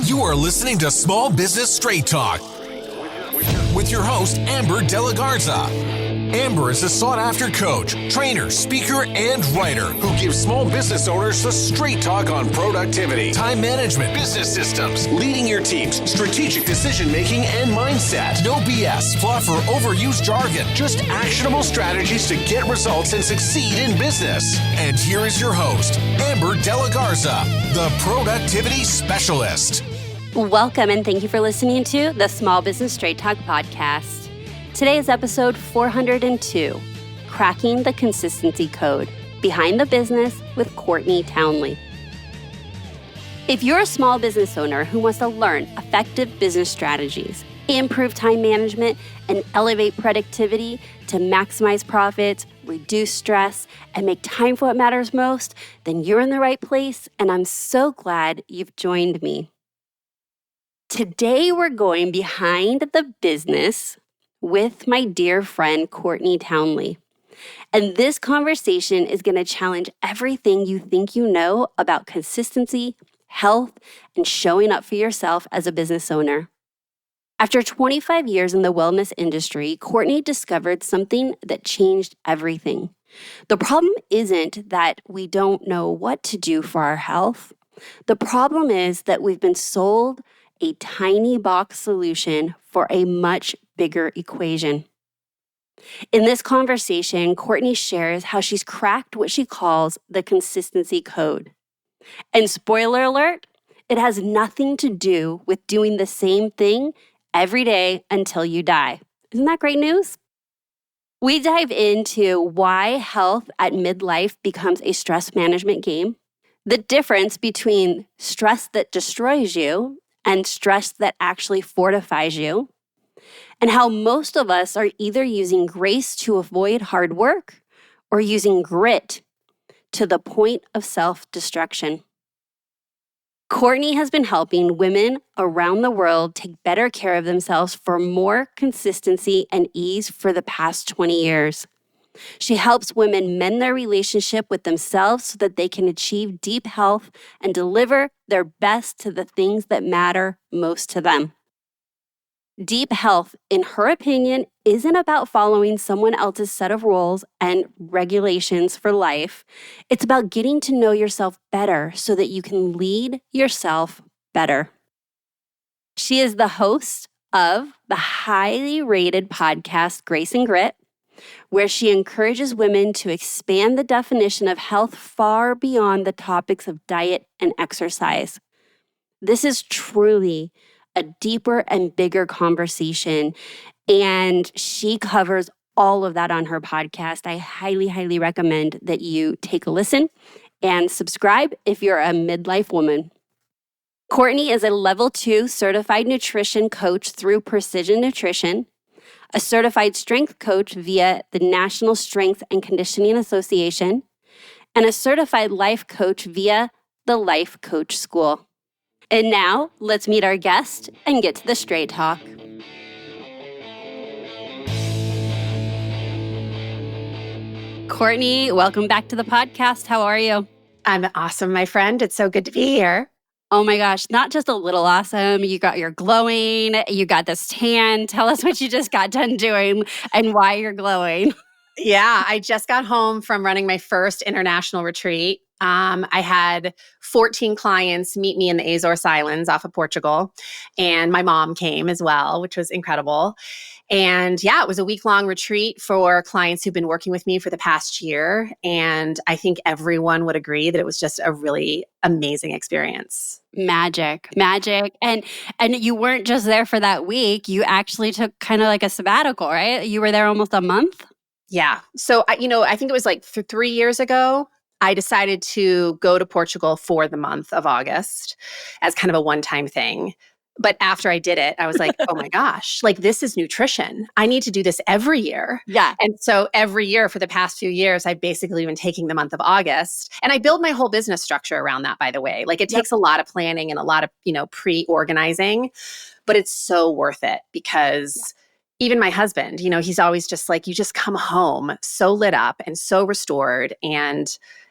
You are listening to Small Business Straight Talk with your host, Amber De La Garza. Amber is a sought-after coach, trainer, speaker, and writer who gives small business owners the straight talk on productivity, time management, business systems, leading your teams, strategic decision-making, and mindset. No BS, fluff, or overused jargon. Just actionable strategies to get results and succeed in business. And here is your host, Amber De La Garza, the productivity specialist. Welcome, and thank you for listening to the Small Business Straight Talk podcast. Today is episode 402, Cracking the Consistency Code, Behind the Business with Courtney Townley. If you're a small business owner who wants to learn effective business strategies, improve time management, and elevate productivity to maximize profits, reduce stress, and make time for what matters most, then you're in the right place, and I'm so glad you've joined me. Today, we're going behind the business with my dear friend, Courtney Townley. And this conversation is going to challenge everything you think you know about consistency, health, and showing up for yourself as a business owner. After 25 years in the wellness industry, Courtney discovered something that changed everything. The problem isn't that we don't know what to do for our health. The problem is that we've been sold a tiny box solution for a much bigger equation. In this conversation, Courtney shares how she's cracked what she calls the consistency code. And spoiler alert, it has nothing to do with doing the same thing every day until you die. Isn't that great news? We dive into why health at midlife becomes a stress management game, the difference between stress that destroys you and stress that actually fortifies you, and how most of us are either using grace to avoid hard work or using grit to the point of self-destruction. Courtney has been helping women around the world take better care of themselves for more consistency and ease for the past 20 years. She helps women mend their relationship with themselves so that they can achieve deep health and deliver their best to the things that matter most to them. Deep health, in her opinion, isn't about following someone else's set of rules and regulations for life. It's about getting to know yourself better so that you can lead yourself better. She is the host of the highly rated podcast Grace and Grit, where she encourages women to expand the definition of health far beyond the topics of diet and exercise. This is truly a deeper and bigger conversation, and she covers all of that on her podcast. I highly, highly recommend that you take a listen and subscribe if you're a midlife woman. Courtney is a level 2 certified nutrition coach through Precision Nutrition, a certified strength coach via the National Strength and Conditioning Association, and a certified life coach via the Life Coach School. And now, let's meet our guest and get to the straight talk. Courtney, welcome back to the podcast. How are you? I'm awesome, my friend. It's so good to be here. Oh my gosh, not just a little awesome. You got your glowing, you got this tan. Tell us what you just got done doing and why you're glowing. Yeah, I just got home from running my first international retreat. I had 14 clients meet me in the Azores Islands off of Portugal, and my mom came as well, which was incredible. And yeah, it was a week-long retreat for clients who've been working with me for the past year. And I think everyone would agree that it was just a really amazing experience. Magic. And you weren't just there for that week. You actually took kind of like a sabbatical, right? You were there almost a month? Yeah. So, I think it was like 3 years ago, I decided to go to Portugal for the month of August as kind of a one-time thing. But after I did it, I was like, oh my gosh, like this is nutrition. I need to do this every year. Yeah. And so every year for the past few years, I've basically been taking the month of August. And I build my whole business structure around that, by the way. Like it takes a lot of planning and a lot of, pre-organizing, but it's so worth it because even my husband, he's always just like, you just come home so lit up and so restored. And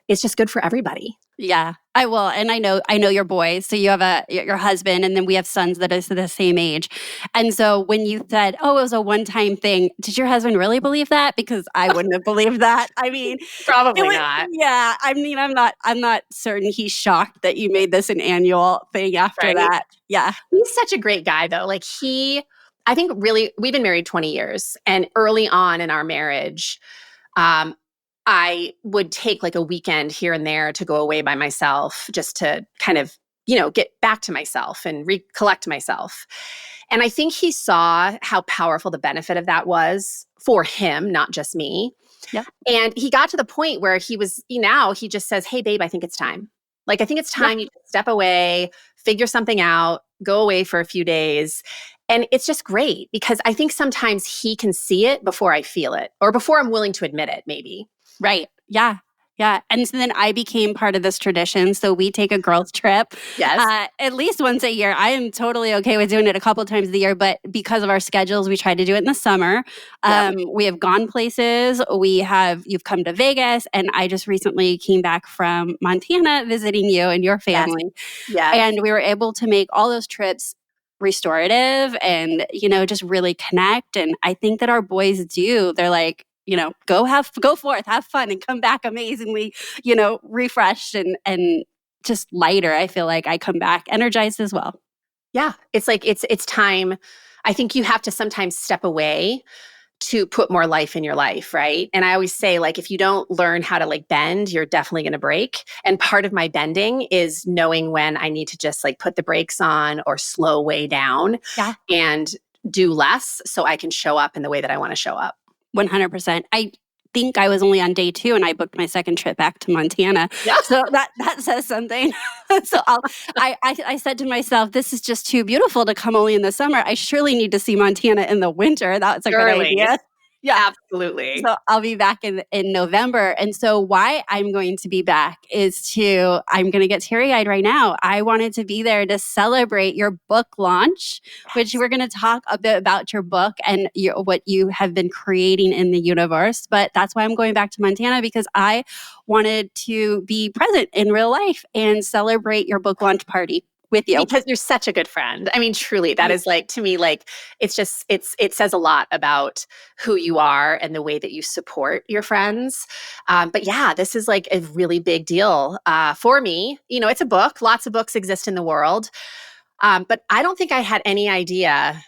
it's just good for everybody. Yeah, I will. And I know your boys. So you have your husband, and then we have sons that is the same age. And so when you said, oh, it was a one-time thing, did your husband really believe that? Because I wouldn't have believed that. I mean, it Probably was, not. yeah, I mean, I'm not certain he's shocked that you made this an annual thing after Right. that. Yeah. He's such a great guy, though. Like, I think really, we've been married 20 years. And early on in our marriage, um, I would take like a weekend here and there to go away by myself just to kind of, get back to myself and recollect myself. And I think he saw how powerful the benefit of that was for him, not just me. Yep. And he got to the point where now he just says, hey, babe, I think it's time. Like, I think it's time you step away, figure something out, go away for a few days. And it's just great because I think sometimes he can see it before I feel it or before I'm willing to admit it, maybe. Right. Yeah. Yeah. And so then I became part of this tradition. So we take a girls' trip at least once a year. I am totally okay with doing it a couple of times a year, but because of our schedules, we try to do it in the summer. We have gone places. You've come to Vegas, and I just recently came back from Montana visiting you and your family. Yes. And we were able to make all those trips restorative and, just really connect. And I think that our boys do. They're like, go forth, have fun, and come back amazingly, refreshed and just lighter. I feel like I come back energized as well. Yeah. It's like, it's time. I think you have to sometimes step away to put more life in your life, right? And I always say, like, if you don't learn how to like bend, you're definitely going to break. And part of my bending is knowing when I need to just like put the brakes on or slow way down and do less so I can show up in the way that I want to show up. 100%. I think I was only on day 2 and I booked my second trip back to Montana. Yeah. So that says something. So I said to myself, this is just too beautiful to come only in the summer. I surely need to see Montana in the winter. That's a good idea. Yeah, absolutely. So I'll be back in November. And so why I'm going to be back is I'm going to get teary-eyed right now. I wanted to be there to celebrate your book launch, which we're going to talk a bit about your book and what you have been creating in the universe. But that's why I'm going back to Montana, because I wanted to be present in real life and celebrate your book launch party with you. Because you're such a good friend. I mean, truly, that is like, to me, like, it says a lot about who you are and the way that you support your friends. But yeah, this is like a really big deal for me. It's a book. Lots of books exist in the world. But I don't think I had any idea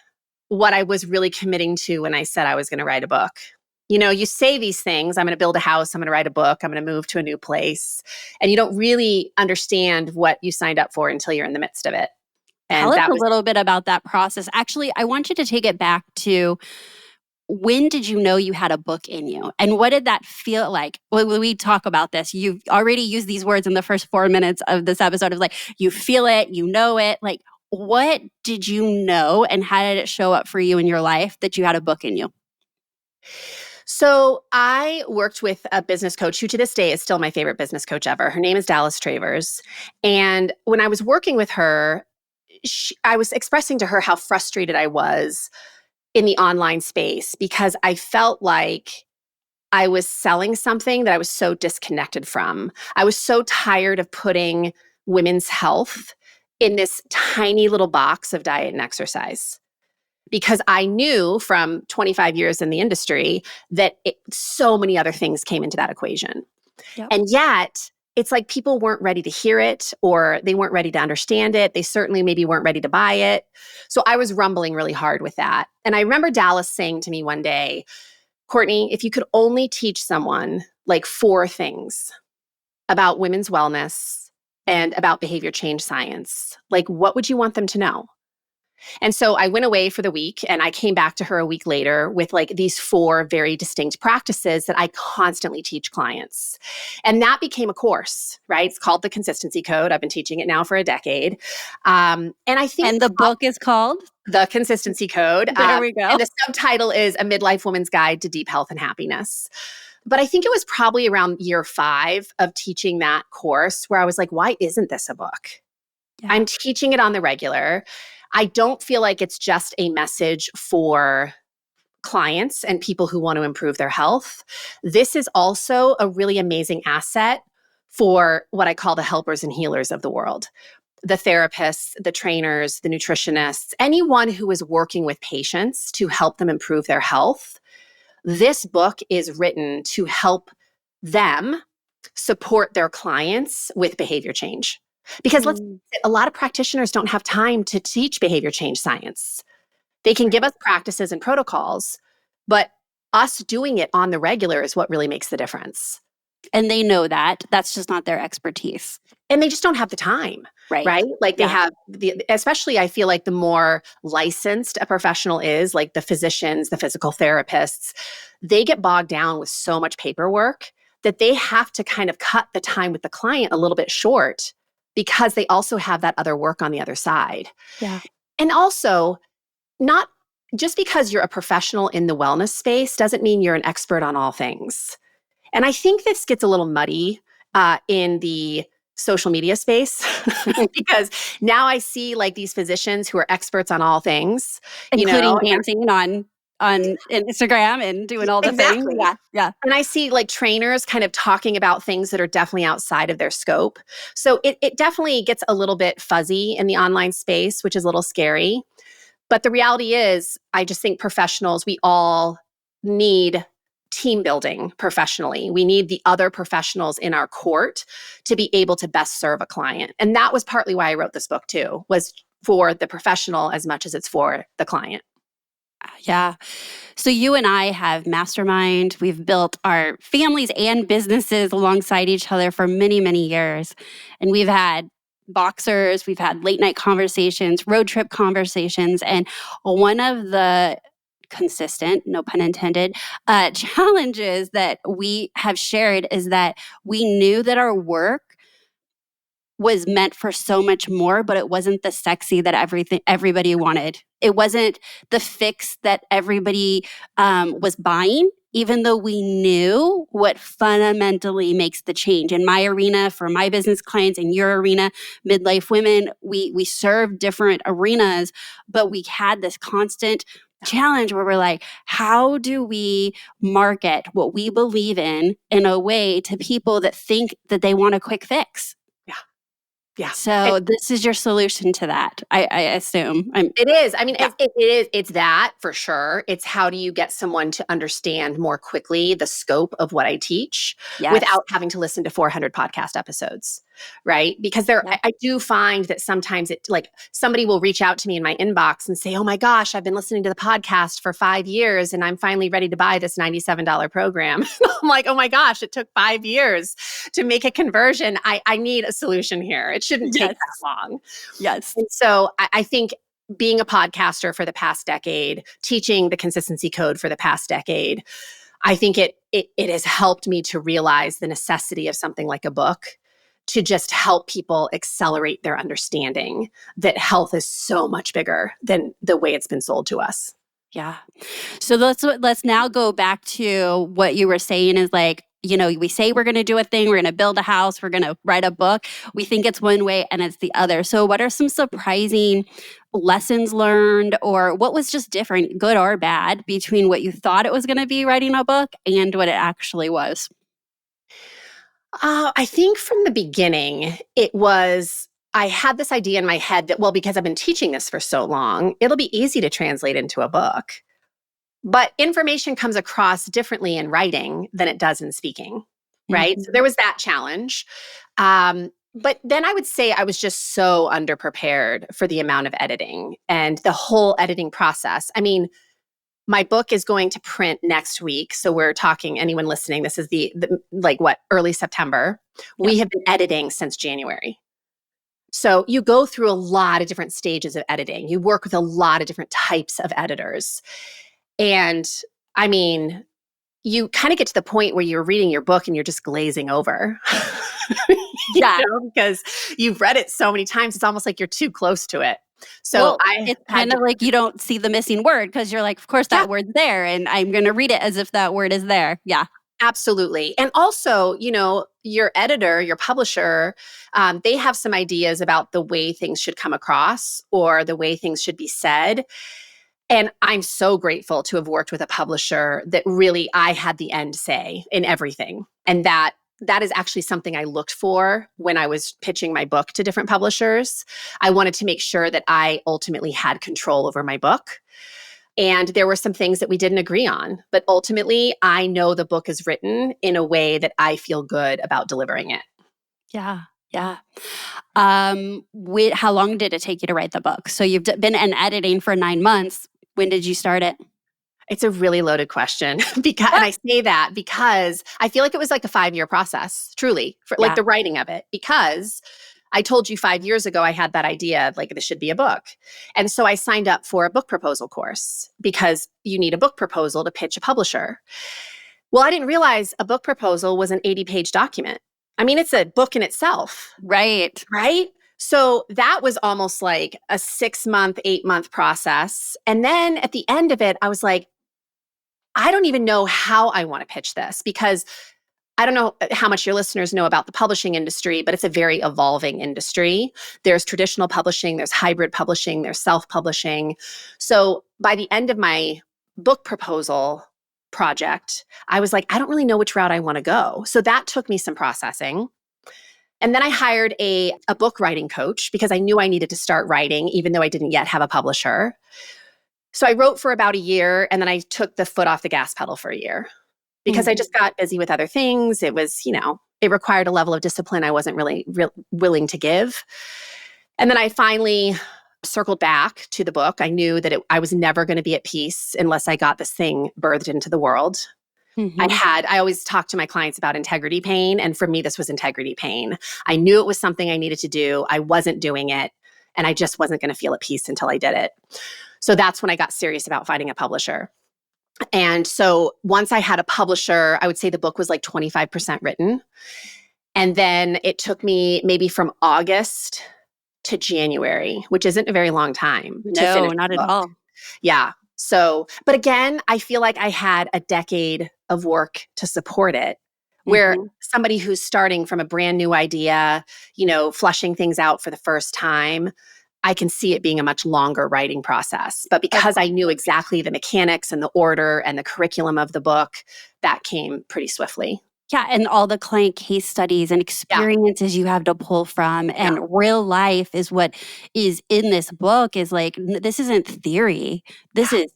what I was really committing to when I said I was going to write a book. You say these things, I'm going to build a house, I'm going to write a book, I'm going to move to a new place. And you don't really understand what you signed up for until you're in the midst of it. And Tell us a little bit about that process. Actually, I want you to take it back to, when did you know you had a book in you? And what did that feel like? When we talk about this, you've already used these words in the first 4 minutes of this episode of like, you feel it, you know it. Like, what did you know and how did it show up for you in your life that you had a book in you? So I worked with a business coach who to this day is still my favorite business coach ever. Her name is Dallas Travers. And when I was working with her, I was expressing to her how frustrated I was in the online space because I felt like I was selling something that I was so disconnected from. I was so tired of putting women's health in this tiny little box of diet and exercise. Because I knew from 25 years in the industry that so many other things came into that equation. Yep. And yet, it's like people weren't ready to hear it or they weren't ready to understand it. They certainly maybe weren't ready to buy it. So I was rumbling really hard with that. And I remember Dallas saying to me one day, Courtney, if you could only teach someone like 4 things about women's wellness and about behavior change science, like what would you want them to know? And so I went away for the week and I came back to her a week later with like these 4 very distinct practices that I constantly teach clients. And that became a course, right? It's called the Consistency Code. I've been teaching it now for a decade. And I think— And the book is called? The Consistency Code. There we go. And the subtitle is A Midlife Woman's Guide to Deep Health and Happiness. But I think it was probably around year 5 of teaching that course where I was like, why isn't this a book? Yeah. I'm teaching it on the regular. I don't feel like it's just a message for clients and people who want to improve their health. This is also a really amazing asset for what I call the helpers and healers of the world. The therapists, the trainers, the nutritionists, anyone who is working with patients to help them improve their health. This book is written to help them support their clients with behavior change. Because a lot of practitioners don't have time to teach behavior change science. They can give us practices and protocols, but us doing it on the regular is what really makes the difference. And they know that. That's just not their expertise. And they just don't have the time, right? Like they have especially I feel like the more licensed a professional is, like the physicians, the physical therapists, they get bogged down with so much paperwork that they have to kind of cut the time with the client a little bit short because they also have that other work on the other side. Yeah. And also, not just because you're a professional in the wellness space doesn't mean you're an expert on all things. And I think this gets a little muddy in the social media space because now I see like these physicians who are experts on all things, including dancing on Instagram and doing all the things. Yeah. And I see like trainers kind of talking about things that are definitely outside of their scope. So it definitely gets a little bit fuzzy in the online space, which is a little scary. But the reality is, I just think professionals, we all need team building professionally. We need the other professionals in our court to be able to best serve a client. And that was partly why I wrote this book too, was for the professional as much as it's for the client. Yeah. So you and I have mastermind. We've built our families and businesses alongside each other for many, many years. And we've had boxers, we've had late night conversations, road trip conversations. And one of the consistent, no pun intended, challenges that we have shared is that we knew that our work was meant for so much more, but it wasn't the sexy that everybody wanted. It wasn't the fix that everybody was buying, even though we knew what fundamentally makes the change. In my arena, for my business clients, in your arena, Midlife Women, we serve different arenas, but we had this constant challenge where we're like, how do we market what we believe in a way to people that think that they want a quick fix? Yeah. So this is your solution to that, I assume. It is. I mean, it is. It's that for sure. It's how do you get someone to understand more quickly the scope of what I teach without having to listen to 400 podcast episodes, right? Because I do find that sometimes it like somebody will reach out to me in my inbox and say, oh my gosh, I've been listening to the podcast for 5 years and I'm finally ready to buy this $97 program. I'm like, oh my gosh, it took 5 years to make a conversion. I need a solution here. It shouldn't take that long. Yes. And so I think being a podcaster for the past decade, teaching the consistency code for the past decade, I think it has helped me to realize the necessity of something like a book to just help people accelerate their understanding that health is so much bigger than the way it's been sold to us. Yeah. So let's now go back to what you were saying is like, we say we're going to do a thing, we're going to build a house, we're going to write a book. We think it's one way and it's the other. So what are some surprising lessons learned or what was just different, good or bad, between what you thought it was going to be writing a book and what it actually was? I think from the beginning, I had this idea in my head that, well, because I've been teaching this for so long, it'll be easy to translate into a book. But information comes across differently in writing than it does in speaking, right? Mm-hmm. So there was that challenge. But then I would say I was just so underprepared for the amount of editing and the whole editing process. I mean, my book is going to print next week. So we're talking, anyone listening, this is early September. Yep. We have been editing since January. So you go through a lot of different stages of editing. You work with a lot of different types of editors. And I mean, you kind of get to the point where you're reading your book and you're just glazing over. Because you've read it so many times, it's almost like you're too close to it. So it's kind of like you don't see the missing word because you're like, of course that word's there and I'm going to read it as if that word is there. Yeah. Absolutely. And also, your editor, your publisher, they have some ideas about the way things should come across or the way things should be said. And I'm so grateful to have worked with a publisher that really I had the end say in everything. And that that is actually something I looked for when I was pitching my book to different publishers. I wanted to make sure that I ultimately had control over my book. And there were some things that we didn't agree on. But ultimately, I know the book is written in a way that I feel good about delivering it. Yeah. Yeah. How long did it take you to write the book? So you've been in editing for 9 months. When did you start it? It's a really loaded question and I say that because I feel like it was like a 5-year process, truly, for like the writing of it, because I told you 5 years ago, I had that idea of like, this should be a book. And so I signed up for a book proposal course because you need a book proposal to pitch a publisher. Well, I didn't realize a book proposal was an 80-page document. I mean, it's a book in itself. Right. Right? So that was almost like a 6-month, 8-month process. And then at the end of it, I was like, I don't even know how I want to pitch this because I don't know how much your listeners know about the publishing industry, but it's a very evolving industry. There's traditional publishing, there's hybrid publishing, there's self-publishing. So by the end of my book proposal project, I was like, I don't really know which route I want to go. So that took me some processing. And then I hired a book writing coach because I knew I needed to start writing, even though I didn't yet have a publisher. So I wrote for about a year, and then I took the foot off the gas pedal for a year because I just got busy with other things. It was, it required a level of discipline I wasn't really willing to give. And then I finally circled back to the book. I knew that I was never going to be at peace unless I got this thing birthed into the world. I always talk to my clients about integrity pain. And for me, this was integrity pain. I knew it was something I needed to do. I wasn't doing it. And I just wasn't going to feel at peace until I did it. So that's when I got serious about finding a publisher. And so once I had a publisher, I would say the book was like 25% written. And then it took me maybe from August to January, which isn't a very long time to finish not the at book. all. Yeah. So, but again, I feel like I had a decade of work to support it, where somebody who's starting from a brand new idea, flushing things out for the first time, I can see it being a much longer writing process. But because I knew exactly the mechanics and the order and the curriculum of the book, that came pretty swiftly. Yeah, and all the client case studies and experiences you have to pull from, and real life is what is in this book is like, this isn't theory. This is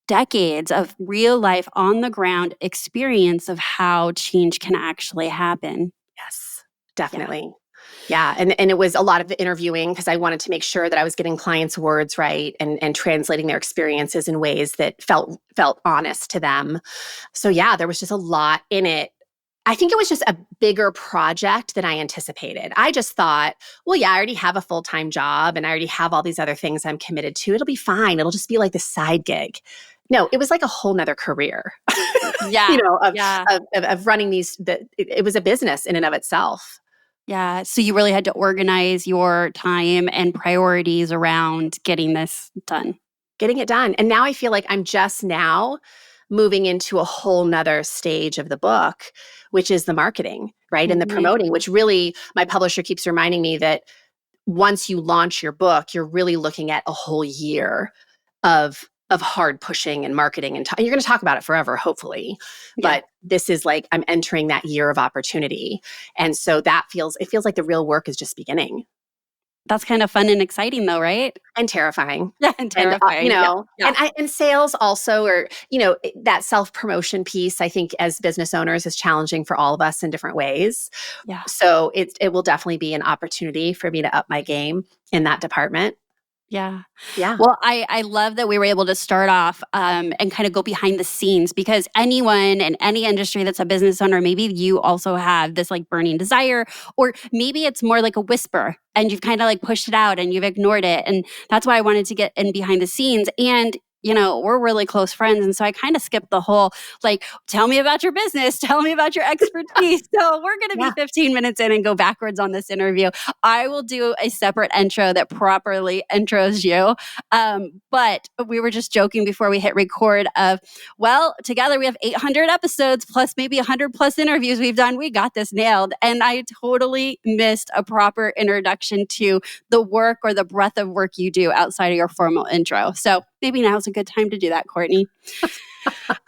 decades of real life on the ground experience of how change can actually happen. Yes, definitely. Yeah. And it was a lot of the interviewing because I wanted to make sure that I was getting clients' words right and translating their experiences in ways that felt honest to them. So yeah, there was just a lot in it. I think it was just a bigger project than I anticipated. I just thought, well, yeah, I already have a full-time job and I already have all these other things I'm committed to. It'll be fine. It'll just be like the side gig. No, it was like a whole nother career. Of running these. It was a business in and of itself. Yeah. So you really had to organize your time and priorities around getting this done. Getting it done. And now I feel like I'm just now moving into a whole nother stage of the book, which is the marketing, right? And the promoting, which really my publisher keeps reminding me that once you launch your book, you're really looking at a whole year of hard pushing and marketing. And you're going to talk about it forever, hopefully. Yeah. But this is like, I'm entering that year of opportunity. And so it feels like the real work is just beginning. That's kind of fun and exciting though, right? And terrifying. Yeah, and terrifying. And sales also, or, that self-promotion piece, I think as business owners is challenging for all of us in different ways. Yeah. So it will definitely be an opportunity for me to up my game in that department. Yeah. Yeah. Well, I love that we were able to start off and kind of go behind the scenes, because anyone in any industry that's a business owner, maybe you also have this like burning desire, or maybe it's more like a whisper and you've kind of like pushed it out and you've ignored it. And that's why I wanted to get in behind the scenes. And we're really close friends. And so I kind of skipped the whole, like, tell me about your business, tell me about your expertise. So we're going to be 15 minutes in and go backwards on this interview. I will do a separate intro that properly intros you. But we were just joking before we hit record of, well, together we have 800 episodes plus maybe 100 plus interviews we've done. We got this nailed. And I totally missed a proper introduction to the work or the breadth of work you do outside of your formal intro. So maybe now's a good time to do that, Courtney.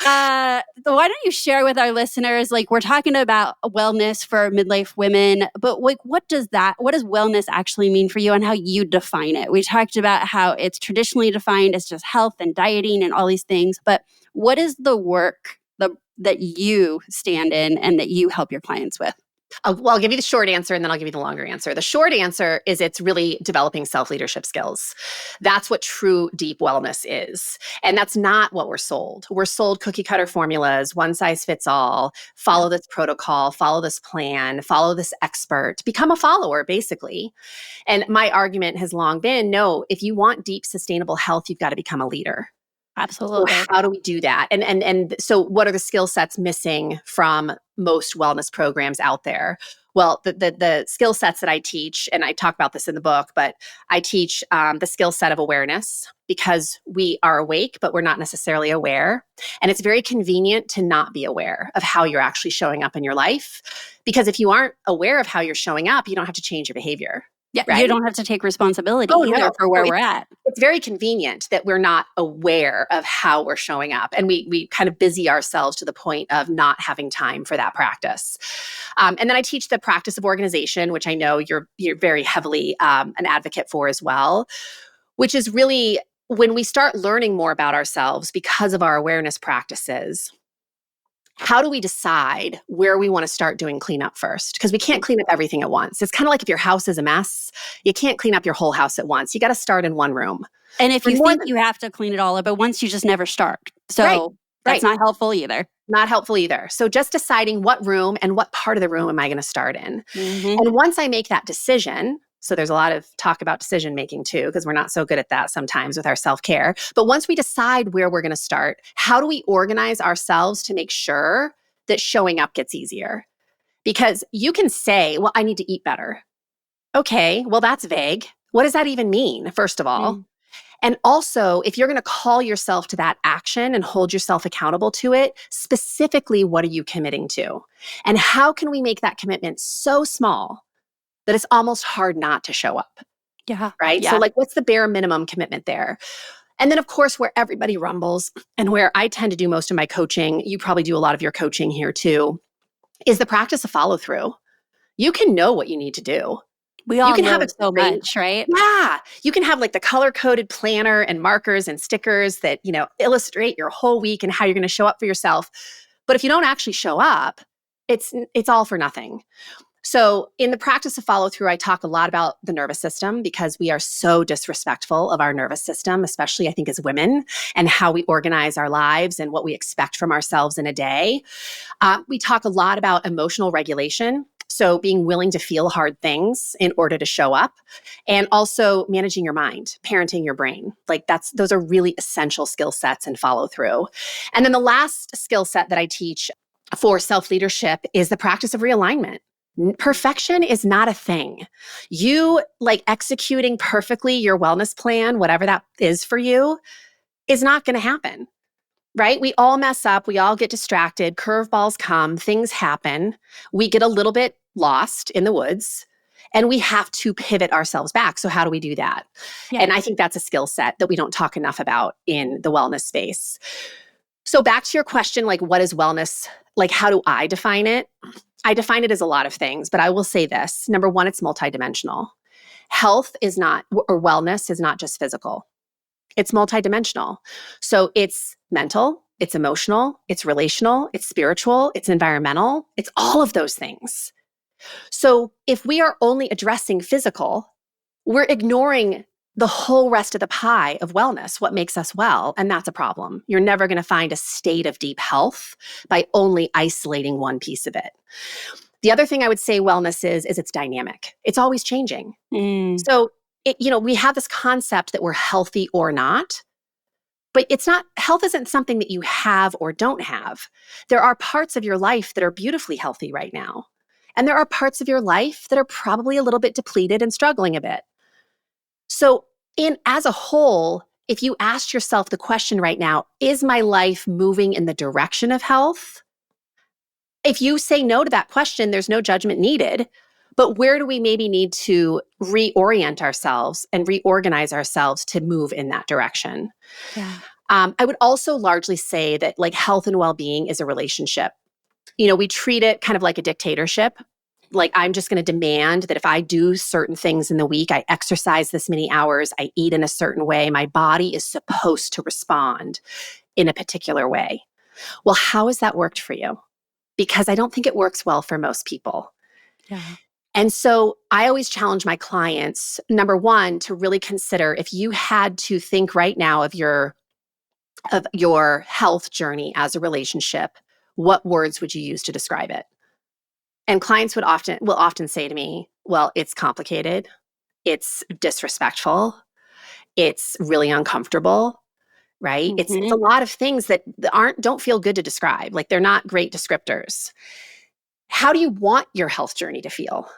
Why don't you share with our listeners, like we're talking about wellness for midlife women, but like what does wellness actually mean for you and how you define it? We talked about how it's traditionally defined as just health and dieting and all these things, but what is the work that you stand in and that you help your clients with? Well, I'll give you the short answer and then I'll give you the longer answer. The short answer is it's really developing self-leadership skills. That's what true deep wellness is. And that's not what we're sold. We're sold cookie cutter formulas, one size fits all, follow this protocol, follow this plan, follow this expert, become a follower, basically. And my argument has long been, no, if you want deep, sustainable health, you've got to become a leader. Absolutely. So how do we do that? And so what are the skill sets missing from most wellness programs out there? Well, the skill sets that I teach, and I talk about this in the book, but I teach the skill set of awareness because we are awake, but we're not necessarily aware. And it's very convenient to not be aware of how you're actually showing up in your life. Because if you aren't aware of how you're showing up, you don't have to change your behavior. Yeah, right? You don't have to take responsibility either for where we're at. It's very convenient that we're not aware of how we're showing up. And we kind of busy ourselves to the point of not having time for that practice. And then I teach the practice of organization, which I know you're very heavily an advocate for as well, which is really when we start learning more about ourselves because of our awareness practices. How do we decide where we want to start doing cleanup first? Because we can't clean up everything at once. It's kind of like if your house is a mess, you can't clean up your whole house at once. You got to start in one room. And if you think you have to clean it all up at once, you just never start. So that's not helpful either. Not helpful either. So just deciding what room and what part of the room am I going to start in? Mm-hmm. And once I make that decision, so there's a lot of talk about decision making too, because we're not so good at that sometimes with our self-care. But once we decide where we're going to start, how do we organize ourselves to make sure that showing up gets easier? Because you can say, well, I need to eat better. Okay, well, that's vague. What does that even mean, first of all? And also, if you're going to call yourself to that action and hold yourself accountable to it, specifically, what are you committing to? And how can we make that commitment so small that it's almost hard not to show up? Yeah. Right? Yeah. So like, what's the bare minimum commitment there? And then, of course, where everybody rumbles and where I tend to do most of my coaching, you probably do a lot of your coaching here too, is the practice of follow through. You can know what you need to do. We all you can know have it so much, right? Yeah. You can have like the color-coded planner and markers and stickers that, illustrate your whole week and how you're going to show up for yourself. But if you don't actually show up, it's all for nothing. So in the practice of follow through, I talk a lot about the nervous system because we are so disrespectful of our nervous system, especially I think as women, and how we organize our lives and what we expect from ourselves in a day. We talk a lot about emotional regulation. So being willing to feel hard things in order to show up, and also managing your mind, parenting your brain. Like those are really essential skill sets and follow through. And then the last skill set that I teach for self-leadership is the practice of realignment. Perfection is not a thing. You executing perfectly your wellness plan, whatever that is for you, is not going to happen. Right? We all mess up. We all get distracted. Curveballs come. Things happen. We get a little bit lost in the woods and we have to pivot ourselves back. So how do we do that? Yeah. And I think that's a skill set that we don't talk enough about in the wellness space. So back to your question, what is wellness? How do I define it? I define it as a lot of things, but I will say this. Number one, it's multidimensional. Health is not, or wellness is not just physical. It's multidimensional. So it's mental, it's emotional, it's relational, it's spiritual, it's environmental, it's all of those things. So if we are only addressing physical, we're ignoring the whole rest of the pie of wellness, what makes us well, and that's a problem. You're never going to find a state of deep health by only isolating one piece of it. The other thing I would say wellness is it's dynamic. It's always changing. So we have this concept that we're healthy or not, but it's not, health isn't something that you have or don't have. There are parts of your life that are beautifully healthy right now. And there are parts of your life that are probably a little bit depleted and struggling a bit. So as a whole, if you asked yourself the question right now, is my life moving in the direction of health? If you say no to that question, there's no judgment needed. But where do we maybe need to reorient ourselves and reorganize ourselves to move in that direction? Yeah. I would also largely say that like health and well-being is a relationship. We treat it kind of like a dictatorship. Like I'm just going to demand that if I do certain things in the week, I exercise this many hours, I eat in a certain way, my body is supposed to respond in a particular way. Well, how has that worked for you? Because I don't think it works well for most people. Yeah. And so I always challenge my clients, number one, to really consider if you had to think right now of your health journey as a relationship, what words would you use to describe it? And clients will often say to me, well, it's complicated, it's disrespectful, it's really uncomfortable, right? It's a Mm-hmm. lot of things that don't feel good to describe. Like they're not great descriptors. How do you want your health journey to feel?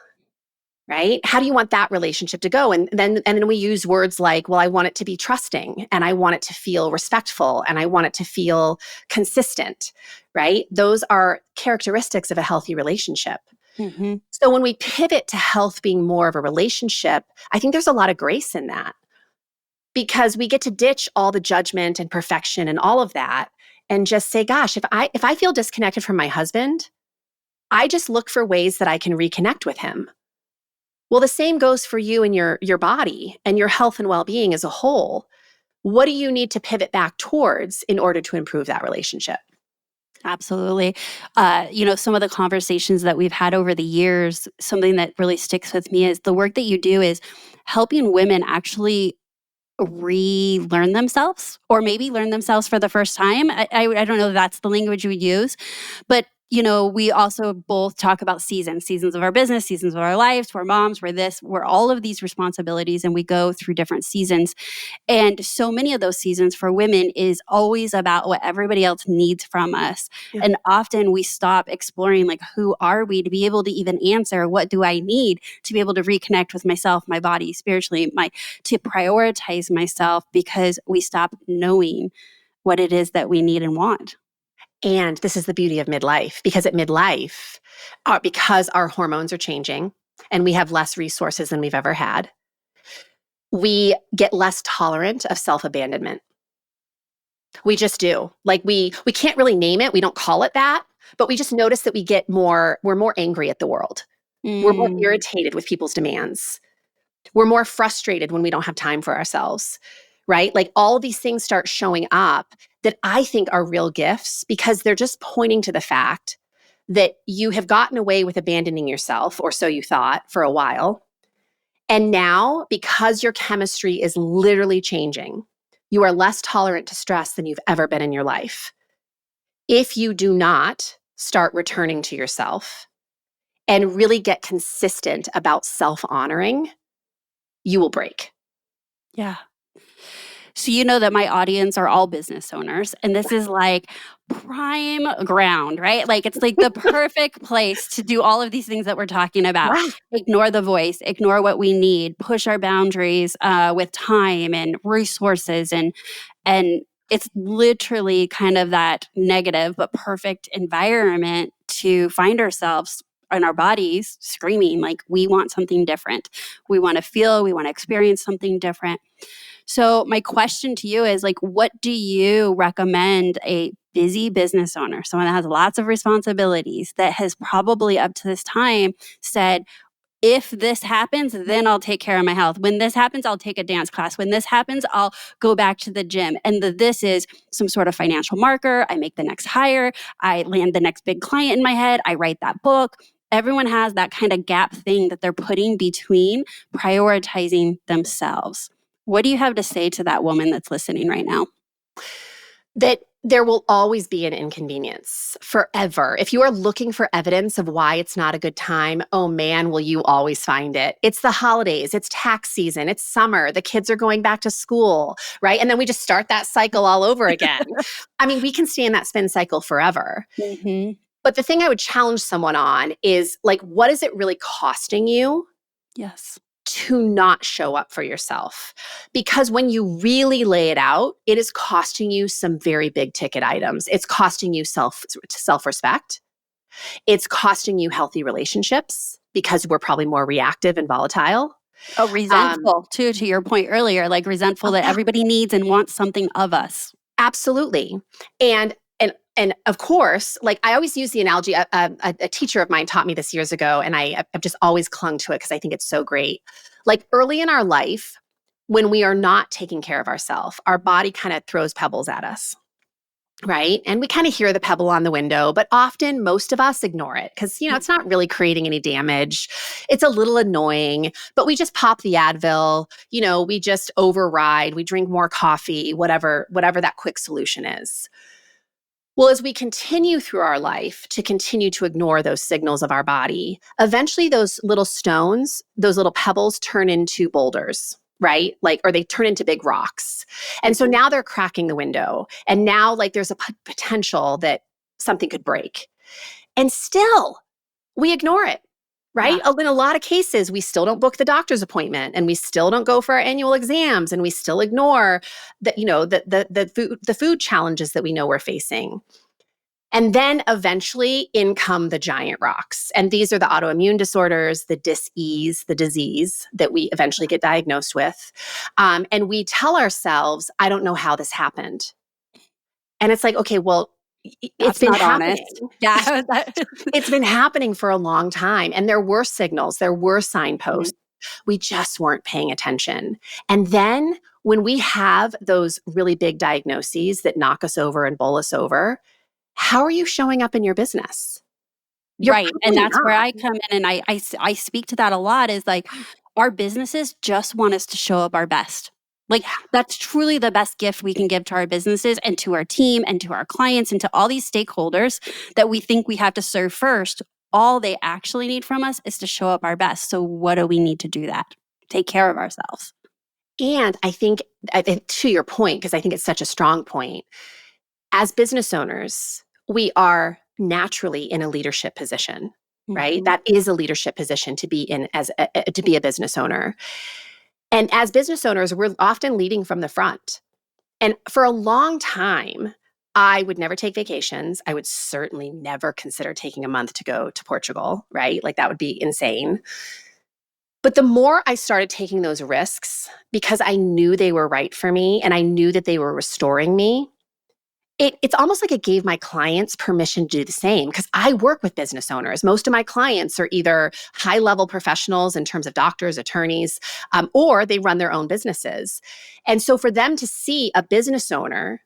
Right? How do you want that relationship to go? And then we use words like, well, I want it to be trusting and I want it to feel respectful and I want it to feel consistent, right? Those are characteristics of a healthy relationship. Mm-hmm. So when we pivot to health being more of a relationship, I think there's a lot of grace in that because we get to ditch all the judgment and perfection and all of that and just say, gosh, if I feel disconnected from my husband, I just look for ways that I can reconnect with him. Well, the same goes for you and your body and your health and well-being as a whole. What do you need to pivot back towards in order to improve that relationship? Absolutely. Some of the conversations that we've had over the years, something that really sticks with me is the work that you do is helping women actually relearn themselves or maybe learn themselves for the first time. I don't know if that's the language we use, but we also both talk about seasons of our business, seasons of our lives. We're moms, we're all of these responsibilities, and we go through different seasons. And so many of those seasons for women is always about what everybody else needs from us. Yeah. And often we stop exploring, like, who are we to be able to even answer, what do I need to be able to reconnect with myself, my body, spiritually, to prioritize myself, because we stop knowing what it is that we need and want. And this is the beauty of midlife, because at midlife, because our hormones are changing and we have less resources than we've ever had, we get less tolerant of self-abandonment. We just do. Like we can't really name it. We don't call it that, but we just notice that we're more angry at the world. We're more Mm, irritated with people's demands. We're more frustrated when we don't have time for ourselves, right? Like all of these things start showing up that I think are real gifts because they're just pointing to the fact that you have gotten away with abandoning yourself, or so you thought, for a while. And now, because your chemistry is literally changing, you are less tolerant to stress than you've ever been in your life. If you do not start returning to yourself and really get consistent about self-honoring, you will break. yeah. So you know that my audience are all business owners, and this is like prime ground, right? Like it's like the perfect place to do all of these things that we're talking about. Yeah. Ignore the voice, ignore what we need, push our boundaries with time and resources, and it's literally kind of that negative but perfect environment to find ourselves and our bodies screaming like we want something different. We want to feel, we want to experience something different. So my question to you is, like, what do you recommend a busy business owner, someone that has lots of responsibilities, that has probably up to this time said, if this happens, then I'll take care of my health. When this happens, I'll take a dance class. When this happens, I'll go back to the gym. And this is some sort of financial marker. I make the next hire. I land the next big client in my head. I write that book. Everyone has that kind of gap thing that they're putting between prioritizing themselves. What do you have to say to that woman that's listening right now? That there will always be an inconvenience forever. If you are looking for evidence of why it's not a good time, oh man, will you always find it. It's the holidays, it's tax season, it's summer, the kids are going back to school, right? And then we just start that cycle all over again. I mean, we can stay in that spin cycle forever. Mm-hmm. But the thing I would challenge someone on is like, what is it really costing you Yes. to not show up for yourself? Because when you really lay it out, it is costing you some very big ticket items. It's costing you self-respect. It's costing you healthy relationships because we're probably more reactive and volatile. Oh, resentful too, to your point earlier, like resentful Oh that yeah. everybody needs and wants something of us. Absolutely. And of course, like I always use the analogy, a teacher of mine taught me this years ago, and I've just always clung to it because I think it's so great. Like early in our life, when we are not taking care of ourselves, our body kind of throws pebbles at us, right? And we kind of hear the pebble on the window, but often most of us ignore it because, it's not really creating any damage. It's a little annoying, but we just pop the Advil, we just override, we drink more coffee, whatever that quick solution is. Well, as we continue through our life to continue to ignore those signals of our body, eventually those little stones, those little pebbles turn into boulders, right? Or they turn into big rocks. And so now they're cracking the window. And now there's a potential that something could break. And still we ignore it, right? Yeah. In a lot of cases, we still don't book the doctor's appointment and we still don't go for our annual exams and we still ignore the food challenges that we know we're facing. And then eventually in come the giant rocks. And these are the autoimmune disorders, the dis-ease, the disease that we eventually get diagnosed with. And we tell ourselves, I don't know how this happened. And it's like, okay, well, it's been happening. Honest. Yeah. It's been happening for a long time. And there were signals, there were signposts. We just weren't paying attention. And then when we have those really big diagnoses that knock us over and bowl us over, how are you showing up in your business? Right. And that's where I come in, and I speak to that a lot, is like our businesses just want us to show up our best. Like that's truly the best gift we can give to our businesses and to our team and to our clients and to all these stakeholders that we think we have to serve first. All they actually need from us is to show up our best. So what do we need to do that? Take care of ourselves. And I think to your point, because I think it's such a strong point, as business owners, we are naturally in a leadership position, right? Mm-hmm. That is a leadership position to be in to be a business owner. And as business owners, we're often leading from the front. And for a long time, I would never take vacations. I would certainly never consider taking a month to go to Portugal, right? That would be insane. But the more I started taking those risks, because I knew they were right for me and I knew that they were restoring me, it's almost like it gave my clients permission to do the same, because I work with business owners. Most of my clients are either high-level professionals in terms of doctors, attorneys, or they run their own businesses. And so for them to see a business owner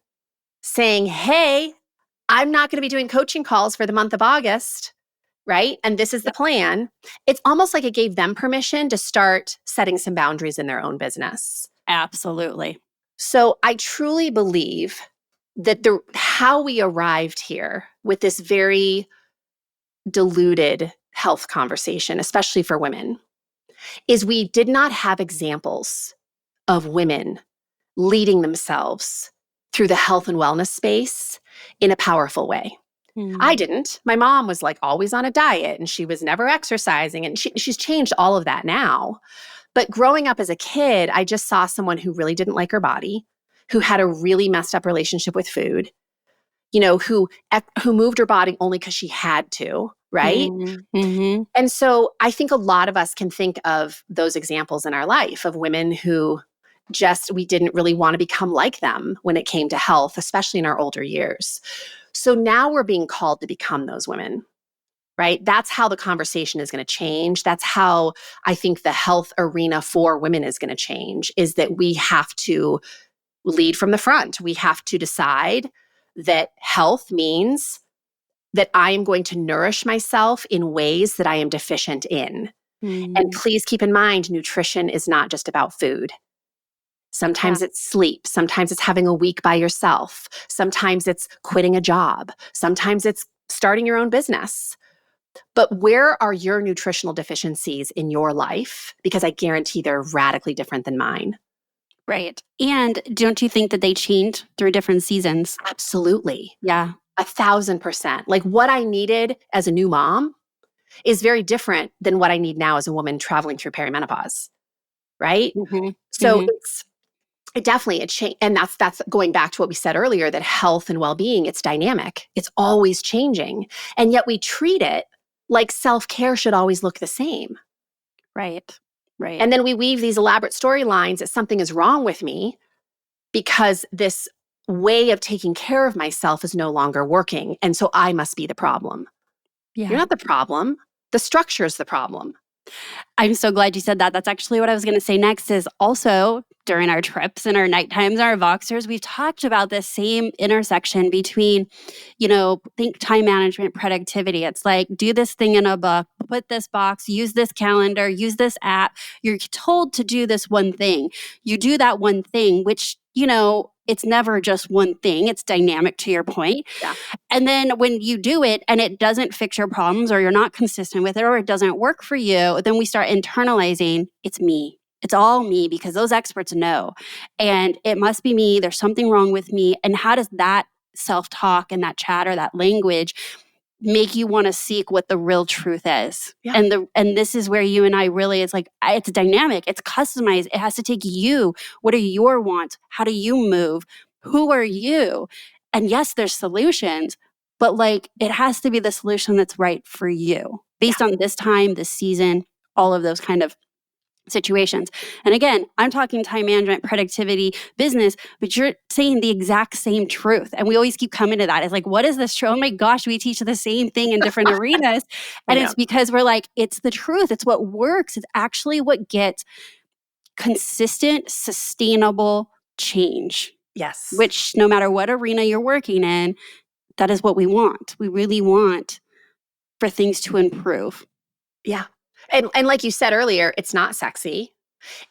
saying, hey, I'm not going to be doing coaching calls for the month of August, right? And this is the plan. It's almost like it gave them permission to start setting some boundaries in their own business. Absolutely. So I truly believe that how we arrived here with this very diluted health conversation, especially for women, is we did not have examples of women leading themselves through the health and wellness space in a powerful way. I didn't. My mom was always on a diet and she was never exercising, and she's changed all of that now. But growing up as a kid, I just saw someone who really didn't like her body, who had a really messed up relationship with food, who moved her body only because she had to, right? Mm-hmm. And so I think a lot of us can think of those examples in our life of women who we didn't really want to become like them when it came to health, especially in our older years. So now we're being called to become those women, right? That's how the conversation is going to change. That's how I think the health arena for women is going to change, is that we have to lead from the front. We have to decide that health means that I am going to nourish myself in ways that I am deficient in. Mm-hmm. And please keep in mind, nutrition is not just about food. Sometimes it's sleep. Sometimes it's having a week by yourself. Sometimes it's quitting a job. Sometimes it's starting your own business. But where are your nutritional deficiencies in your life? Because I guarantee they're radically different than mine. Right. And don't you think that they change through different seasons? Absolutely. Yeah. 1,000%. What I needed as a new mom is very different than what I need now as a woman traveling through perimenopause. Right? Mm-hmm. So Mm-hmm. it definitely changed. And that's going back to what we said earlier, that health and well-being, it's dynamic. It's always changing. And yet we treat it like self-care should always look the same. Right. Right. And then we weave these elaborate storylines that something is wrong with me because this way of taking care of myself is no longer working. And so I must be the problem. Yeah. You're not the problem. The structure is the problem. I'm so glad you said that. That's actually what I was going to say next is also during our trips and our night times, our Voxers, we've talked about this same intersection between, think time management, productivity. It's like, do this thing in a book, put this box, use this calendar, use this app. You're told to do this one thing. You do that one thing, which, it's never just one thing. It's dynamic to your point. Yeah. And then when you do it and it doesn't fix your problems or you're not consistent with it or it doesn't work for you, then we start internalizing, it's me. It's all me because those experts know. And it must be me. There's something wrong with me. And how does that self-talk and that chatter, that language make you want to seek what the real truth is? Yeah. And this is where you and I really, it's like, it's dynamic, it's customized. It has to take you. What are your wants? How do you move? Who are you? And yes, there's solutions, but it has to be the solution that's right for you based on this time, this season, all of those kind of situations. And again, I'm talking time management, productivity, business, but you're saying the exact same truth. And we always keep coming to that. It's like, what is this true? Oh my gosh, we teach the same thing in different arenas. And it's because we're like, it's the truth. It's what works. It's actually what gets consistent, sustainable change. Yes. Which no matter what arena you're working in, that is what we want. We really want for things to improve. Yeah. And like you said earlier, it's not sexy.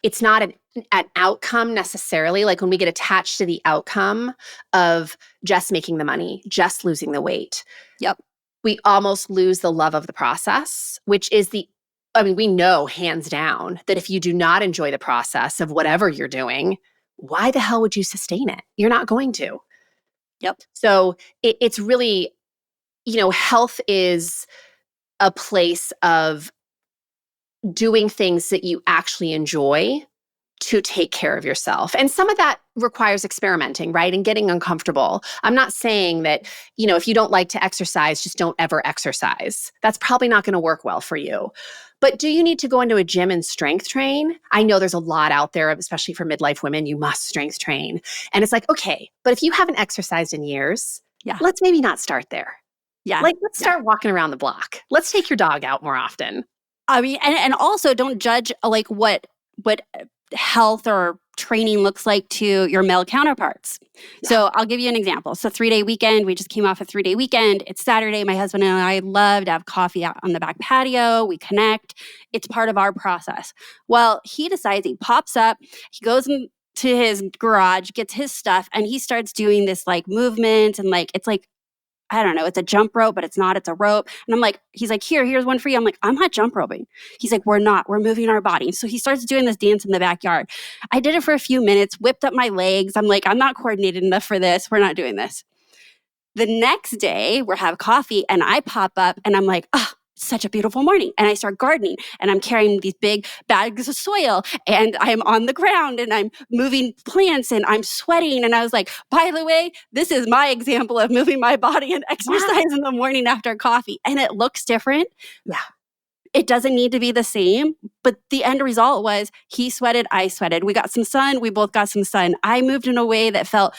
It's not an outcome necessarily. Like when we get attached to the outcome of just making the money, just losing the weight. Yep. We almost lose the love of the process, which is we know hands down that if you do not enjoy the process of whatever you're doing, why the hell would you sustain it? You're not going to. Yep. So it's really, health is a place of doing things that you actually enjoy to take care of yourself. And some of that requires experimenting, right? And getting uncomfortable. I'm not saying that, if you don't like to exercise, just don't ever exercise. That's probably not going to work well for you. But do you need to go into a gym and strength train? I know there's a lot out there, especially for midlife women, you must strength train. And it's like, okay, but if you haven't exercised in years, let's maybe not start there. Yeah. Let's start walking around the block. Let's take your dog out more often. I mean, and also don't judge what health or training looks like to your male counterparts. Yeah. So I'll give you an example. So 3-day weekend, we just came off a 3-day weekend. It's Saturday. My husband and I love to have coffee out on the back patio. We connect. It's part of our process. Well, he decides, he pops up, he goes into his garage, gets his stuff, and he starts doing this movement and it's like, I don't know, it's a jump rope, but it's not, it's a rope. And I'm like, he's like, here's one for you. I'm like, I'm not jump roping. He's like, we're moving our body. So he starts doing this dance in the backyard. I did it for a few minutes, whipped up my legs. I'm like, I'm not coordinated enough for this. We're not doing this. The next day we're having coffee and I pop up and I'm like, such a beautiful morning. And I start gardening and I'm carrying these big bags of soil and I'm on the ground and I'm moving plants and I'm sweating. And I was like, by the way, this is my example of moving my body and exercise in the morning after coffee. And it looks different. Yeah. It doesn't need to be the same, but the end result was he sweated, I sweated. We got some sun. We both got some sun. I moved in a way that felt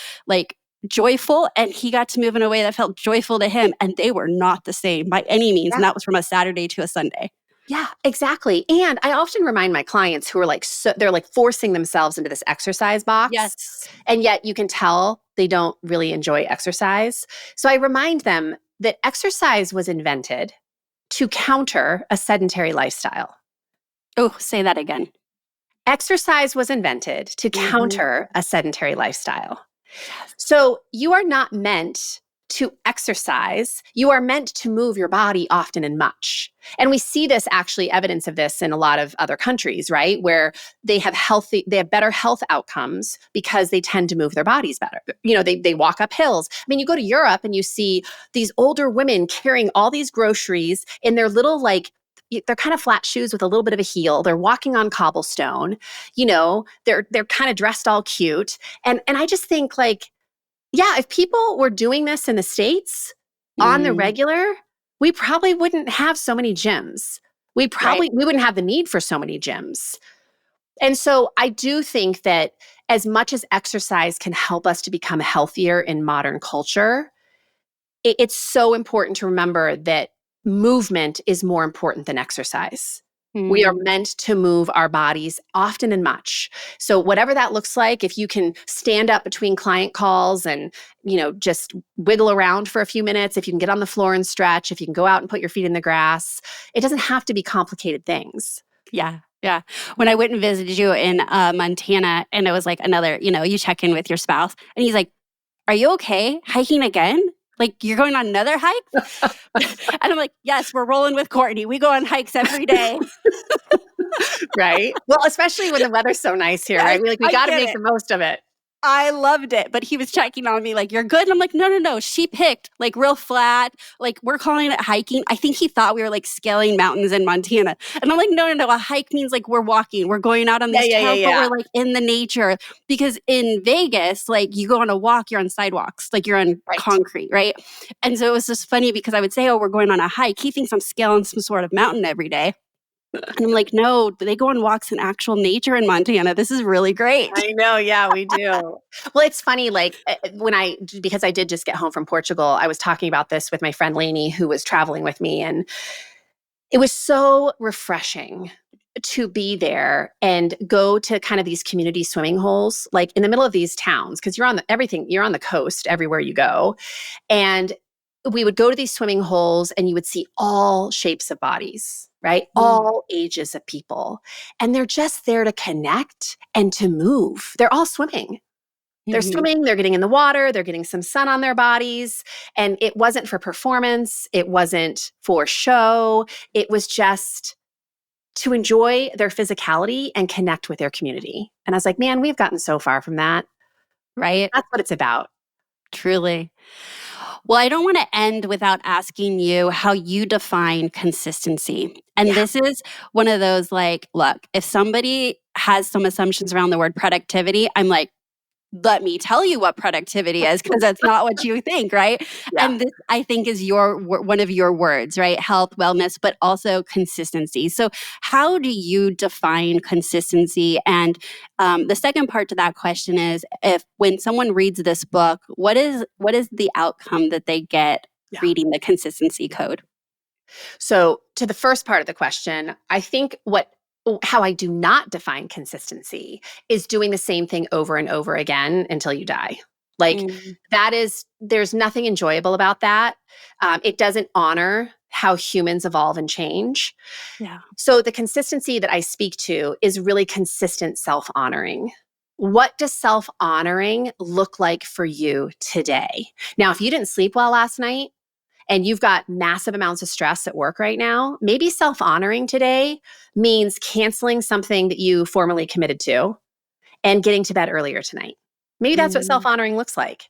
joyful, and he got to move in a way that felt joyful to him, and they were not the same by any means. Yeah. And that was from a Saturday to a Sunday. Yeah, exactly. And I often remind my clients who are they're forcing themselves into this exercise box. Yes. And yet you can tell they don't really enjoy exercise. So I remind them that exercise was invented to counter a sedentary lifestyle. Oh, say that again. Exercise was invented to counter a sedentary lifestyle. So you are not meant to exercise. You are meant to move your body often and much. And we see this evidence of this in a lot of other countries, right? Where they have better health outcomes because they tend to move their bodies better. They walk up hills. I mean, you go to Europe and you see these older women carrying all these groceries in their little they're kind of flat shoes with a little bit of a heel. They're walking on cobblestone. They're kind of dressed all cute. And I just think if people were doing this in the States on the regular, we probably wouldn't have so many gyms. We wouldn't have the need for so many gyms. And so I do think that as much as exercise can help us to become healthier in modern culture, it's so important to remember that movement is more important than exercise. We are Mm, meant to move our bodies often and much. So whatever that looks like, if you can stand up between client calls and, just wiggle around for a few minutes, if you can get on the floor and stretch, if you can go out and put your feet in the grass, it doesn't have to be complicated things. yeah. Yeah. When I went and visited you in Montana, and it was like another, you check in with your spouse, and he's like, "Are you okay hiking again? Like, you're going on another hike?" And I'm like, "Yes, we're rolling with Courtney. We go on hikes every day." Right? Well, especially when the weather's so nice here, Yes, right? We I got to get make it. the most of it. I loved it, but he was checking on me like, "You're good?" And I'm like, "No, no, no. She picked like real flat, like we're calling it hiking." I think he thought we were like scaling mountains in Montana. And I'm like, "No, no, no. A hike means like we're walking, we're going out on Yeah, these yeah, yeah, trails, but we're yeah. like in the nature." Because in Vegas, like you go on a walk, you're on sidewalks, like you're on Right. concrete, right? And so it was just funny because I would say, "Oh, we're going on a hike." He thinks I'm scaling some sort of mountain every day. And I'm like, "No, they go on walks in actual nature in Montana. This is really great." I know. Yeah, we do. Well, it's funny, like because I did just get home from Portugal, I was talking about this with my friend Lainey, who was traveling with me. And it was so refreshing to be there and go to kind of these community swimming holes, like in the middle of these towns, because you're on the coast everywhere you go. And we would go to these swimming holes and you would see all shapes of bodies, right? Mm, All ages of people. And they're just there to connect and to move. They're all swimming. They're mhm. swimming, they're getting in the water, they're getting some sun on their bodies. And it wasn't for performance, it wasn't for show. It was just to enjoy their physicality and connect with their community. And I was like, man, we've gotten so far from that. Right? That's what it's about. Truly. Well, I don't want to end without asking you how you define consistency. And Yeah. this is one of those like, look, if somebody has some assumptions around the word productivity, I'm like, let me tell you what productivity is because that's not what you think, right? Yeah. And this, I think, is one of your words, right? Health, wellness, but also consistency. So, how do you define consistency? And the second part to that question is, if when someone reads this book, what is the outcome that they get Yeah. reading the consistency code? So, to the first part of the question, I think how I do not define consistency is doing the same thing over and over again until you die. Like Mm, there's nothing enjoyable about that. It doesn't honor how humans evolve and change. yeah. So, the consistency that I speak to is really consistent self honoring. What does self honoring look like for you today? Now, if you didn't sleep well last night, and you've got massive amounts of stress at work right now, maybe self honoring today means canceling something that you formerly committed to and getting to bed earlier tonight. Maybe that's what Mm, self honoring looks like,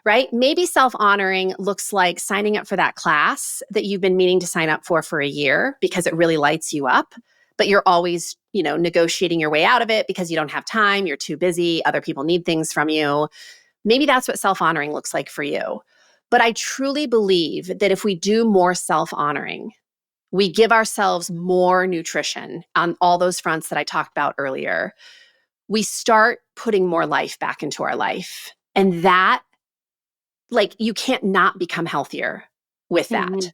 right? Maybe self honoring looks like signing up for that class that you've been meaning to sign up for a year because it really lights you up. But you're always, negotiating your way out of it because you don't have time, you're too busy, other people need things from you. Maybe that's what self honoring looks like for you. But I truly believe that if we do more self honoring, we give ourselves more nutrition on all those fronts that I talked about earlier. We start putting more life back into our life. And that, like, you can't not become healthier with that. mhm.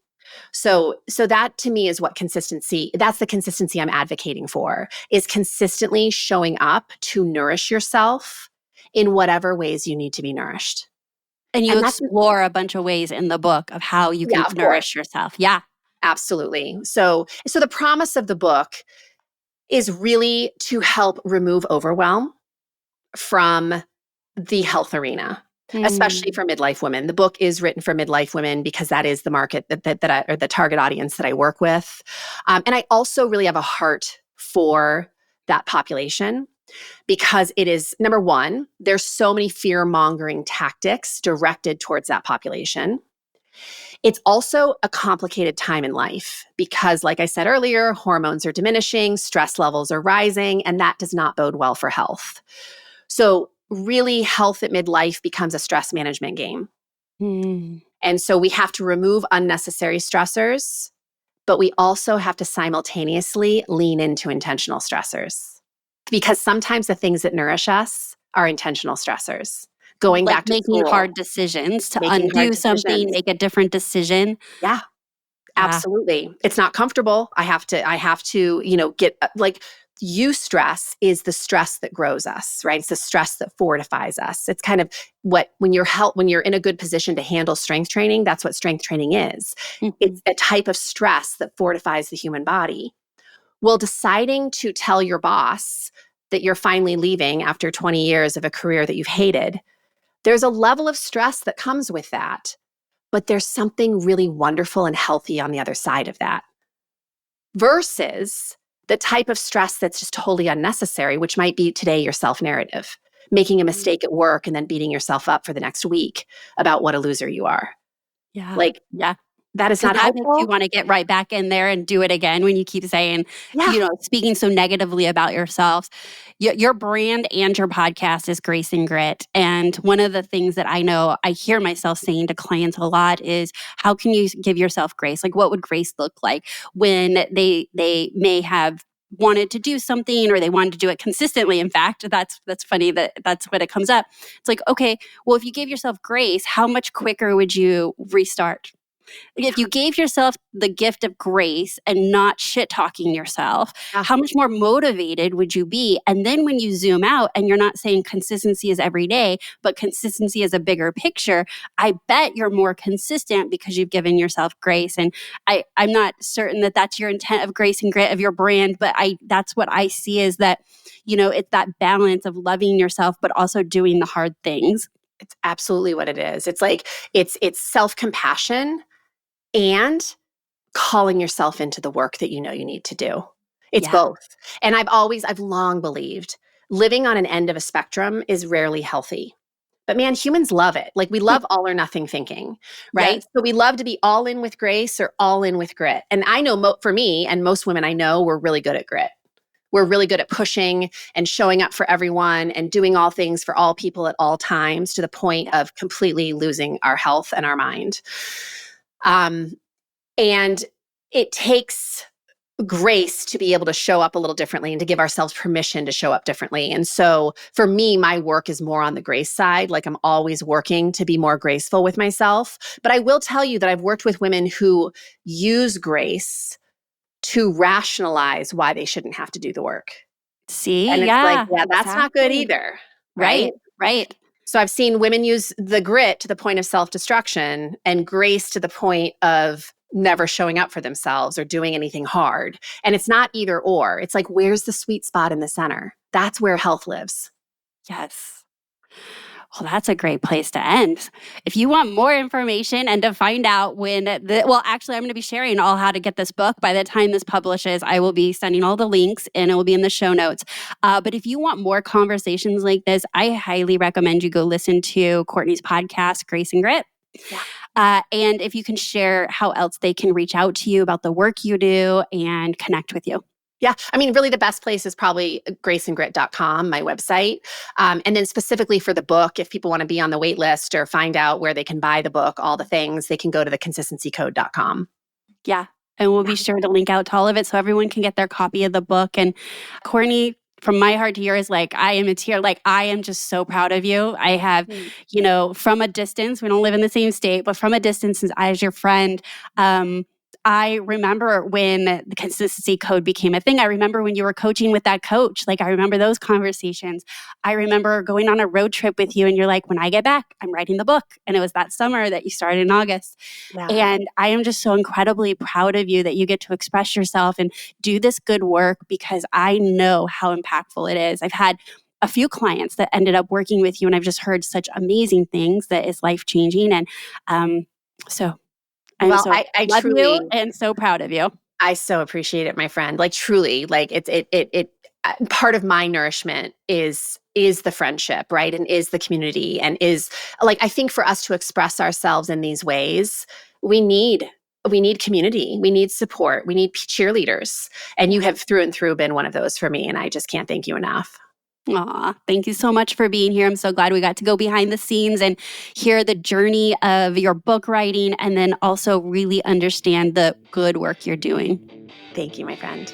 So that to me is that's the consistency I'm advocating for, is consistently showing up to nourish yourself in whatever ways you need to be nourished. And you And that's explore a bunch of ways in the book of how you Yeah, can of course. nourish yourself. Yeah. Absolutely. So the promise of the book is really to help remove overwhelm from the health arena, especially Mm, for midlife women. The book is written for midlife women because that is the market or the target audience that I work with. And I also really have a heart for that population because it is, number one, there's so many fear mongering tactics directed towards that population. It's also a complicated time in life because, like I said earlier, hormones are diminishing, stress levels are rising, and that does not bode well for health. So, really, health at midlife becomes a stress management game. mm. And so, we have to remove unnecessary stressors, but we also have to simultaneously lean into intentional stressors because sometimes the things that nourish us are intentional stressors. Going Like back to making school, hard decisions to making hard undo something, decisions. make a different decision. Yeah, Yeah. absolutely. It's not comfortable. I have to, get like eustress is the stress that grows us, right? It's the stress that fortifies us. It's kind of when you're in a good position to handle strength training, that's what strength training is. Mhm. It's a type of stress that fortifies the human body. Well, deciding to tell your boss that you're finally leaving after 20 years of a career that you've hated, there's a level of stress that comes with that. But there's something really wonderful and healthy on the other side of that versus the type of stress that's just totally unnecessary, which might be today your self narrative, making a mistake at work and then beating yourself up for the next week about what a loser you are. Yeah. Like, Yeah. that is Because not that makes you helpful. want to get right back in there and do it again when you keep saying, Yeah. speaking so negatively about yourself. Your brand and your podcast is Grace and Grit. And one of the things that I know I hear myself saying to clients a lot is, how can you give yourself grace? Like, what would grace look like when they may have wanted to do something or they wanted to do it consistently? In fact, that's funny that's when it comes up. It's like, okay, well, if you gave yourself grace, how much quicker would you restart? If you gave yourself the gift of grace and not shit talking yourself, Yeah. how much more motivated would you be? And then when you zoom out and you're not saying consistency is every day, but consistency is a bigger picture, I bet you're more consistent because you've given yourself grace. And I'm not certain that that's your intent of Grace and Grit of your brand, but that's what I see is that, it's that balance of loving yourself, but also doing the hard things. It's absolutely what it is. It's like, it's self-compassion and calling yourself into the work that you know you need to do. It's Yeah. both. And I've long believed living on an end of a spectrum is rarely healthy. But man, humans love it. Like we love all or nothing thinking, right? Yes. So we love to be all in with grace or all in with grit. And I know for me and most women I know, we're really good at grit. We're really good at pushing and showing up for everyone and doing all things for all people at all times to the point of completely losing our health and our mind. And it takes grace to be able to show up a little differently and to give ourselves permission to show up differently. And so for me, my work is more on the grace side. Like I'm always working to be more graceful with myself. But I will tell you that I've worked with women who use grace to rationalize why they shouldn't have to do the work. See? And it's like, Yeah, yeah, that's not good exactly. either. Right. Right. Right. So I've seen women use the grit to the point of self-destruction and grace to the point of never showing up for themselves or doing anything hard. And it's not either or. It's like, where's the sweet spot in the center? That's where health lives. Yes. Well, that's a great place to end. If you want more information and to find out actually, I'm going to be sharing all how to get this book. By the time this publishes, I will be sending all the links and it will be in the show notes. But if you want more conversations like this, I highly recommend you go listen to Courtney's podcast, Grace and Grit. Yeah. And if you can share how else they can reach out to you about the work you do and connect with you. Yeah. I mean, really the best place is probably graceandgrit.com, my website. And then specifically for the book, if people want to be on the wait list or find out where they can buy the book, all the things, they can go to theconsistencycode.com. Yeah. And we'll be sure to link out to all of it so everyone can get their copy of the book. And Courtney, from my heart to yours, like I am a tear. Like I am just so proud of you. I have, from a distance, we don't live in the same state, but from a distance as your friend, I remember when the consistency code became a thing. I remember when you were coaching with that coach. Like I remember those conversations. I remember going on a road trip with you and you're like, when I get back, I'm writing the book. And it was that summer that you started in August. Yeah. And I am just so incredibly proud of you that you get to express yourself and do this good work because I know how impactful it is. I've had a few clients that ended up working with you and I've just heard such amazing things that is life-changing. And so I love truly, you and so proud of you. I so appreciate it, my friend. Like truly, like it part of my nourishment is the friendship, right? And is the community and is like, I think for us to express ourselves in these ways, we need community, we need support, we need cheerleaders. And you have through and through been one of those for me. And I just can't thank you enough. Aw, thank you so much for being here. I'm so glad we got to go behind the scenes and hear the journey of your book writing and then also really understand the good work you're doing. Thank you, my friend.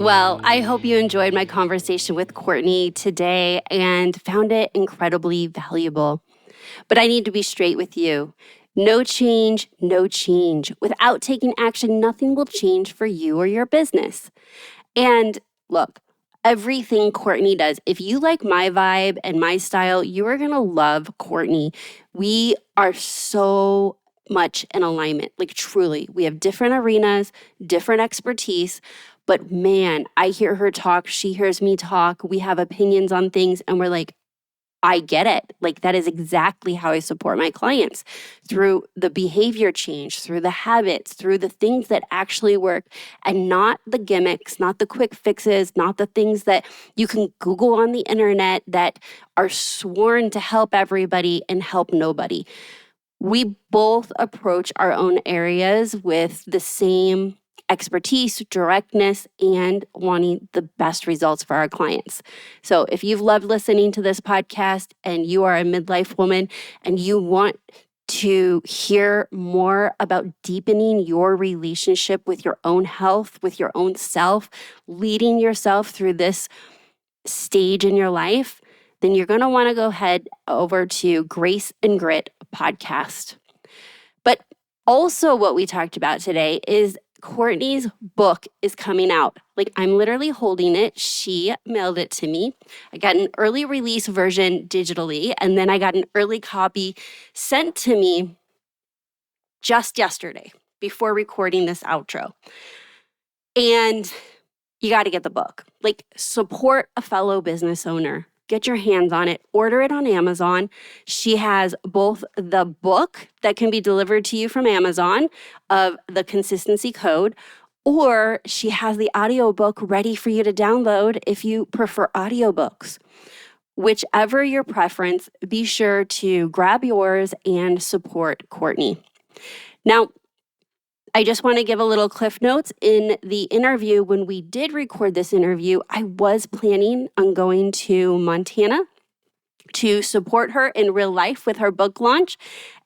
Well, I hope you enjoyed my conversation with Courtney today and found it incredibly valuable. But I need to be straight with you. No change, no change. Without taking action, nothing will change for you or your business. And look, everything Courtney does, if you like my vibe and my style, you are going to love Courtney. We are so much in alignment, like truly. We have different arenas, different expertise, but man, I hear her talk, she hears me talk, we have opinions on things, and we're like, I get it. Like that is exactly how I support my clients through the behavior change, through the habits, through the things that actually work and not the gimmicks, not the quick fixes, not the things that you can Google on the internet that are sworn to help everybody and help nobody. We both approach our own areas with the same expertise, directness, and wanting the best results for our clients. So if you've loved listening to this podcast and you are a midlife woman and you want to hear more about deepening your relationship with your own health, with your own self, leading yourself through this stage in your life, then you're going to want to go head over to Grace and Grit podcast. But also what we talked about today is Courtney's book is coming out. Like I'm literally holding it. She mailed it to me. I got an early release version digitally, and then I got an early copy sent to me just yesterday before recording this outro. And you got to get the book. Like support a fellow business owner. Get your hands on it. Order it on Amazon. She has both the book that can be delivered to you from Amazon of the consistency code, or she has the audiobook ready for you to download if you prefer audiobooks. Whichever your preference, be sure to grab yours and support Courtney. Now, I just want to give a little cliff notes. In the interview, when we did record this interview, I was planning on going to Montana to support her in real life with her book launch.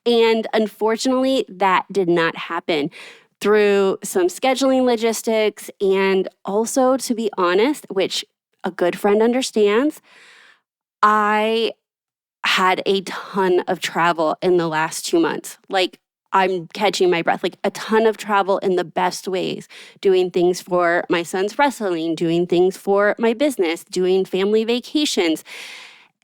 And unfortunately, that did not happen through some scheduling logistics. And also, to be honest, which a good friend understands, I had a ton of travel in the last 2 months. Like, I'm catching my breath, like a ton of travel in the best ways, doing things for my son's wrestling, doing things for my business, doing family vacations.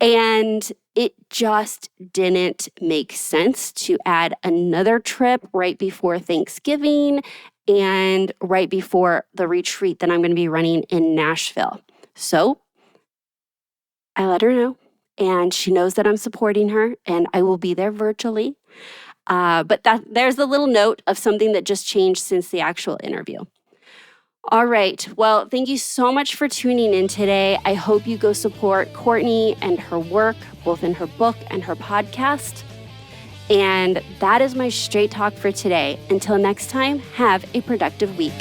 And it just didn't make sense to add another trip right before Thanksgiving and right before the retreat that I'm going to be running in Nashville. So I let her know, and she knows that I'm supporting her, and I will be there virtually. But there's a little note of something that just changed since the actual interview. All right. Well, thank you so much for tuning in today. I hope you go support Courtney and her work, both in her book and her podcast. And that is my straight talk for today. Until next time, have a productive week.